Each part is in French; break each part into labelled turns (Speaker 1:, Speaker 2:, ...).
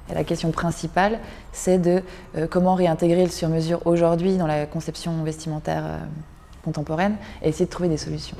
Speaker 1: Et la question principale, c'est de comment réintégrer le sur-mesure aujourd'hui dans la conception vestimentaire contemporaine et essayer de trouver des solutions.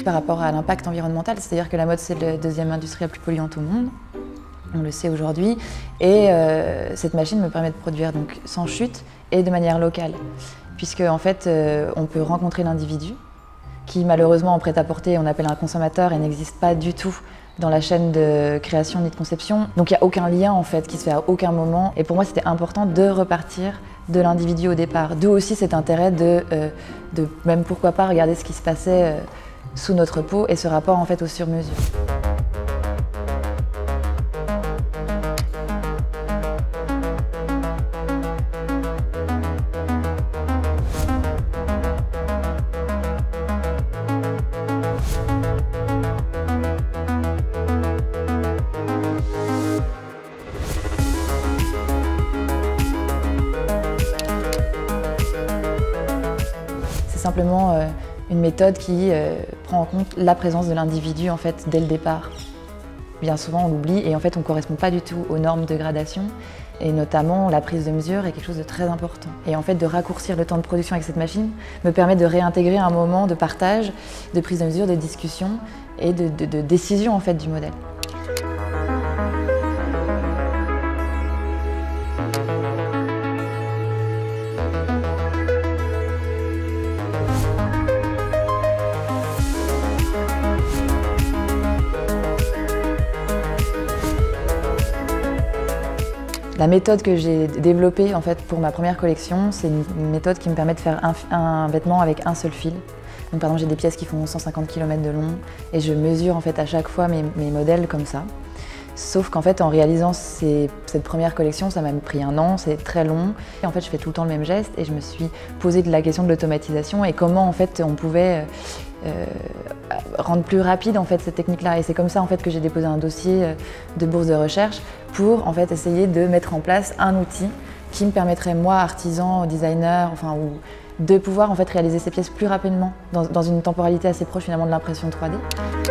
Speaker 1: Par rapport à l'impact environnemental, c'est-à-dire que la mode c'est la deuxième industrie la plus polluante au monde, on le sait aujourd'hui, et cette machine me permet de produire donc sans chute et de manière locale, puisque en fait on peut rencontrer l'individu qui malheureusement en prêt-à-porter on appelle un consommateur et n'existe pas du tout dans la chaîne de création ni de conception. Donc il n'y a aucun lien en fait qui se fait à aucun moment, et pour moi c'était important de repartir de l'individu au départ, d'où aussi cet intérêt de même pourquoi pas regarder ce qui se passait sous notre peau et ce rapport en fait au sur-mesure. C'est simplement une méthode qui prend en compte la présence de l'individu en fait dès le départ. Bien souvent on l'oublie et en fait on ne correspond pas du tout aux normes de gradation, et notamment la prise de mesure est quelque chose de très important. Et en fait de raccourcir le temps de production avec cette machine me permet de réintégrer un moment de partage, de prise de mesure, de discussion et de décision en fait du modèle. La méthode que j'ai développée en fait, pour ma première collection, c'est une méthode qui me permet de faire un vêtement avec un seul fil. Donc, par exemple, j'ai des pièces qui font 150 km de long et je mesure en fait, à chaque fois mes modèles comme ça. Sauf qu'en fait, en réalisant cette première collection, ça m'a pris 1 an, c'est très long. Et en fait, je fais tout le temps le même geste et je me suis posé la question de l'automatisation et comment en fait, on pouvait rendre plus rapide en fait, cette technique-là. Et c'est comme ça en fait, que j'ai déposé un dossier de bourse de recherche pour en fait, essayer de mettre en place un outil qui me permettrait, moi, artisan, designer, enfin, de pouvoir en fait, réaliser ces pièces plus rapidement dans une temporalité assez proche finalement de l'impression 3D.